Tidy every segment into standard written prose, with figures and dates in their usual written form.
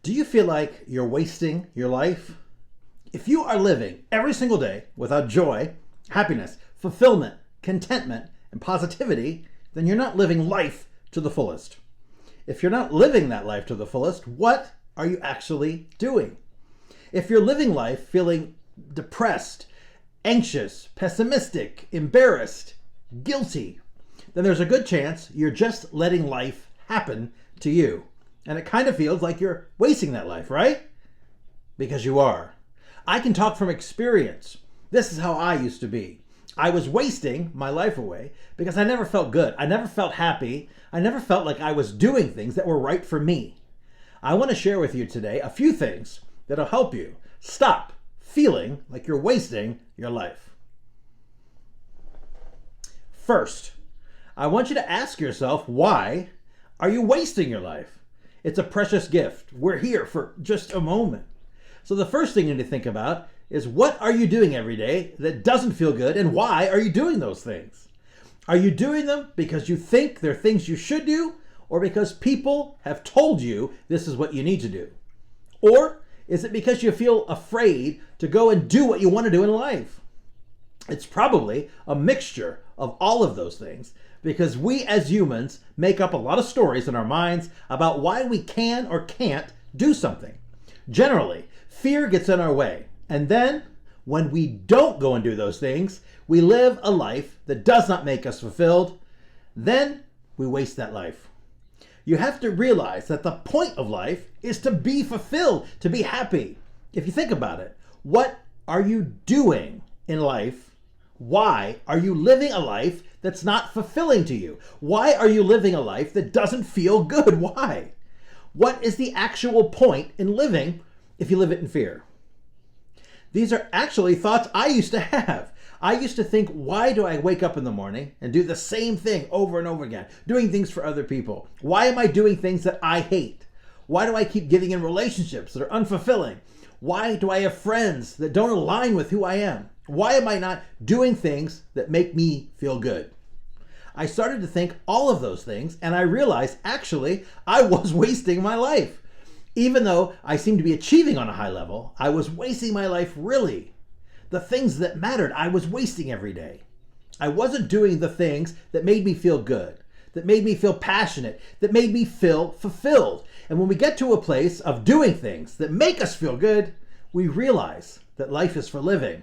Do you feel like you're wasting your life? If you are living every single day without joy, happiness, fulfillment, contentment, and positivity, then you're not living life to the fullest. If you're not living that life to the fullest, what are you actually doing? If you're living life feeling depressed, anxious, pessimistic, embarrassed, guilty, then there's a good chance you're just letting life happen to you. And it kind of feels like you're wasting that life, right? Because you are. I can talk from experience. This is how I used to be. I was wasting my life away because I never felt good. I never felt happy. I never felt like I was doing things that were right for me. I want to share with you today a few things that'll help you stop feeling like you're wasting your life. First, I want you to ask yourself, why are you wasting your life? It's a precious gift. We're here for just a moment. So the first thing you need to think about is, what are you doing every day that doesn't feel good, and why are you doing those things? Are you doing them because you think they're things you should do, or because people have told you this is what you need to do? Or is it because you feel afraid to go and do what you want to do in life? It's probably a mixture of all of those things, because we as humans make up a lot of stories in our minds about why we can or can't do something. Generally, fear gets in our way. And then, when we don't go and do those things, we live a life that does not make us fulfilled. Then we waste that life. You have to realize that the point of life is to be fulfilled, to be happy. If you think about it, what are you doing in life? Why are you living a life that's not fulfilling to you? Why are you living a life that doesn't feel good? Why? What is the actual point in living if you live it in fear? These are actually thoughts I used to have. I used to think, why do I wake up in the morning and do the same thing over and over again, doing things for other people? Why am I doing things that I hate? Why do I keep getting in relationships that are unfulfilling? Why do I have friends that don't align with who I am? Why am I not doing things that make me feel good? I started to think all of those things, and I realized actually I was wasting my life. Even though I seemed to be achieving on a high level, I was wasting my life really. The things that mattered, I was wasting every day. I wasn't doing the things that made me feel good, that made me feel passionate, that made me feel fulfilled. And when we get to a place of doing things that make us feel good, we realize that life is for living.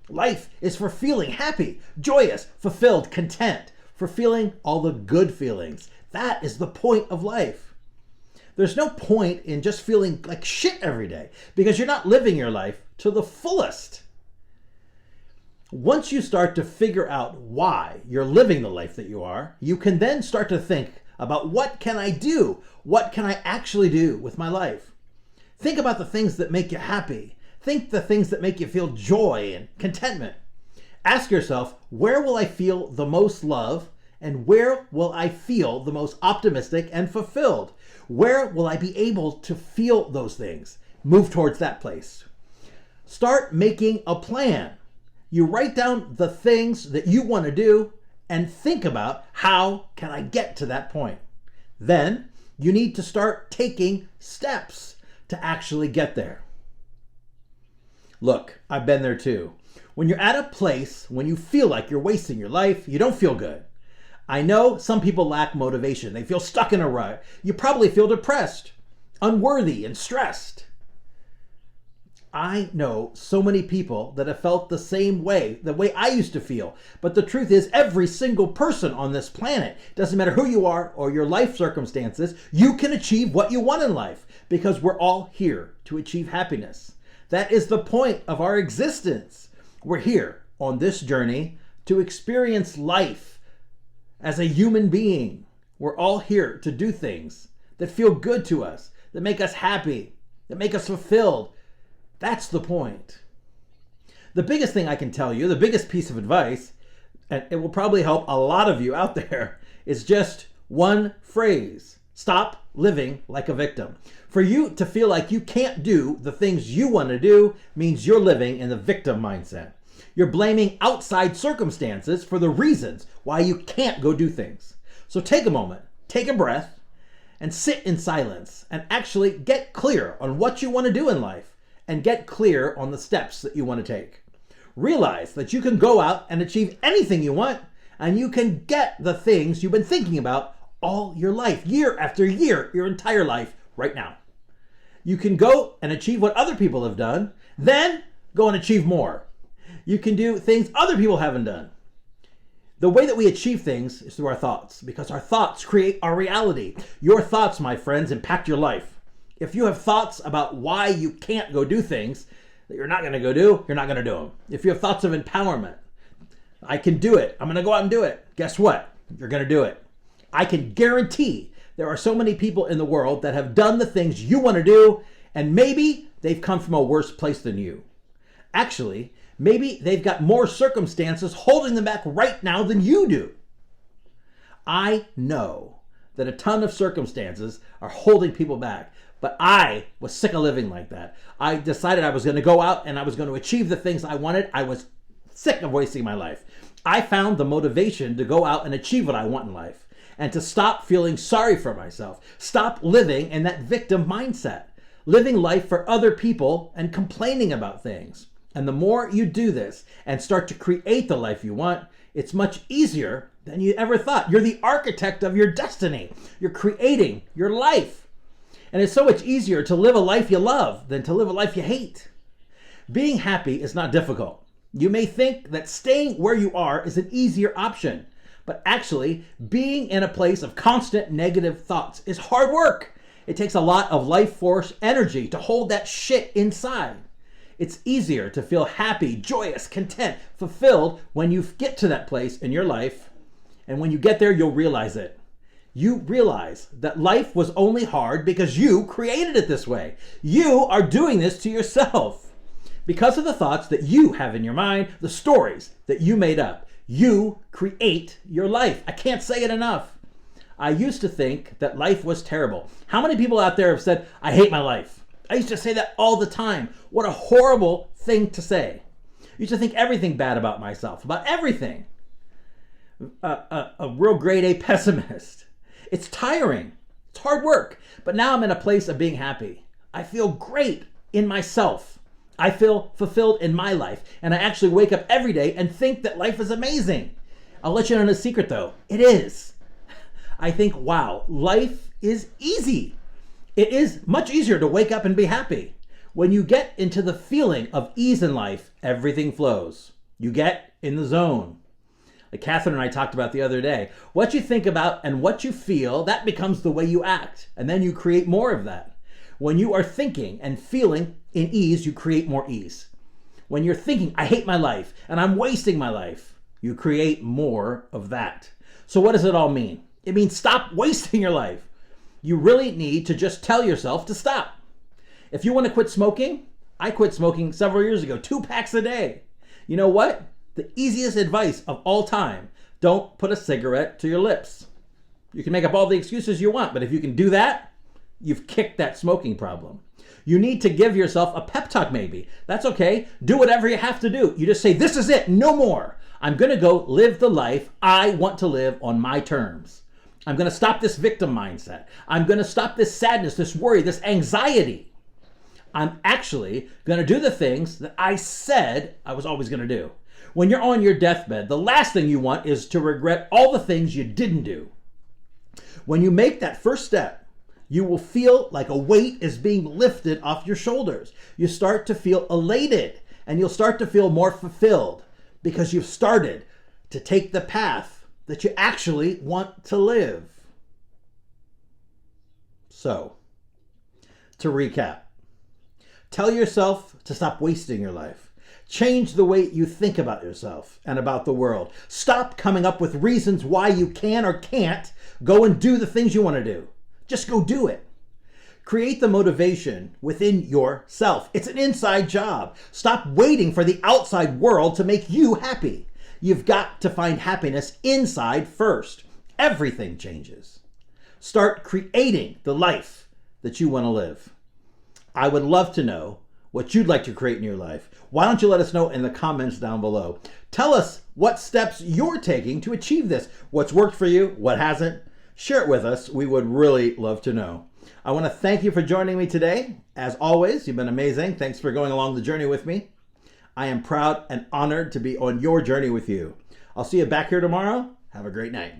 Life is for feeling happy, joyous, fulfilled, content, for feeling all the good feelings. That is the point of life. There's no point in just feeling like shit every day, because you're not living your life to the fullest. Once you start to figure out why you're living the life that you are, you can then start to think about, what can I do? What can I actually do with my life? Think about the things that make you happy. Think the things that make you feel joy and contentment. Ask yourself, where will I feel the most love, and where will I feel the most optimistic and fulfilled? Where will I be able to feel those things? Move towards that place. Start making a plan. You write down the things that you want to do and think about, how can I get to that point? Then you need to start taking steps to actually get there. Look, I've been there too. When you're at a place when you feel like you're wasting your life, you don't feel good. I know some people lack motivation. They feel stuck in a rut. You probably feel depressed, unworthy, and stressed. I know so many people that have felt the same way, the way I used to feel. But the truth is, every single person on this planet, doesn't matter who you are or your life circumstances, you can achieve what you want in life, because we're all here to achieve happiness. That is the point of our existence. We're here on this journey to experience life as a human being. We're all here to do things that feel good to us, that make us happy, that make us fulfilled. That's the point. The biggest thing I can tell you, the biggest piece of advice, and it will probably help a lot of you out there, is just one phrase: stop living like a victim. For you to feel like you can't do the things you want to do means you're living in the victim mindset. You're blaming outside circumstances for the reasons why you can't go do things. So take a moment, take a breath, and sit in silence and actually get clear on what you want to do in life and get clear on the steps that you want to take. Realize that you can go out and achieve anything you want, and you can get the things you've been thinking about all your life, year after year, your entire life, right now. You can go and achieve what other people have done, then go and achieve more. You can do things other people haven't done. The way that we achieve things is through our thoughts, because our thoughts create our reality. Your thoughts, my friends, impact your life. If you have thoughts about why you can't go do things that you're not going to go do, you're not going to do them. If you have thoughts of empowerment, I can do it, I'm going to go out and do it. Guess what? You're going to do it. I can guarantee there are so many people in the world that have done the things you want to do, and maybe they've come from a worse place than you. Actually, maybe they've got more circumstances holding them back right now than you do. I know that a ton of circumstances are holding people back, but I was sick of living like that. I decided I was going to go out and I was going to achieve the things I wanted. I was sick of wasting my life. I found the motivation to go out and achieve what I want in life and to stop feeling sorry for myself. Stop living in that victim mindset, living life for other people and complaining about things. And the more you do this and start to create the life you want, it's much easier than you ever thought. You're the architect of your destiny. You're creating your life. And it's so much easier to live a life you love than to live a life you hate. Being happy is not difficult. You may think that staying where you are is an easier option, but actually being in a place of constant negative thoughts is hard work. It takes a lot of life force energy to hold that shit inside. It's easier to feel happy, joyous, content, fulfilled when you get to that place in your life. And when you get there, you'll realize it. You realize that life was only hard because you created it this way. You are doing this to yourself. Because of the thoughts that you have in your mind, the stories that you made up, you create your life. I can't say it enough. I used to think that life was terrible. How many people out there have said, I hate my life? I used to say that all the time. What a horrible thing to say. I used to think everything bad about myself, about everything. A real grade A pessimist. It's tiring. It's hard work. But now I'm in a place of being happy. I feel great in myself. I feel fulfilled in my life. And I actually wake up every day and think that life is amazing. I'll let you know a secret though. It is. I think, wow, life is easy. It is much easier to wake up and be happy. When you get into the feeling of ease in life, everything flows. You get in the zone. Like Catherine and I talked about the other day. What you think about and what you feel, that becomes the way you act. And then you create more of that. When you are thinking and feeling in ease, you create more ease. When you're thinking, I hate my life and I'm wasting my life, you create more of that. So what does it all mean? It means stop wasting your life. You really need to just tell yourself to stop. If you want to quit smoking, I quit smoking several years ago, 2 packs a day. You know what? The easiest advice of all time, don't put a cigarette to your lips. You can make up all the excuses you want, but if you can do that, you've kicked that smoking problem. You need to give yourself a pep talk maybe. That's okay. Do whatever you have to do. You just say, this is it, no more. I'm going to go live the life I want to live on my terms. I'm going to stop this victim mindset. I'm going to stop this sadness, this worry, this anxiety. I'm actually going to do the things that I said I was always going to do. When you're on your deathbed, the last thing you want is to regret all the things you didn't do. When you make that first step, you will feel like a weight is being lifted off your shoulders. You start to feel elated and you'll start to feel more fulfilled because you've started to take the path that you actually want to live. So, to recap, tell yourself to stop wasting your life. Change the way you think about yourself and about the world. Stop coming up with reasons why you can or can't go and do the things you want to do. Just go do it. Create the motivation within yourself. It's an inside job. Stop waiting for the outside world to make you happy. You've got to find happiness inside first. Everything changes. Start creating the life that you want to live. I would love to know what you'd like to create in your life. Why don't you let us know in the comments down below? Tell us what steps you're taking to achieve this. What's worked for you, what hasn't. Share it with us. We would really love to know. I want to thank you for joining me today. As always, you've been amazing. Thanks for going along the journey with me. I am proud and honored to be on your journey with you. I'll see you back here tomorrow. Have a great night.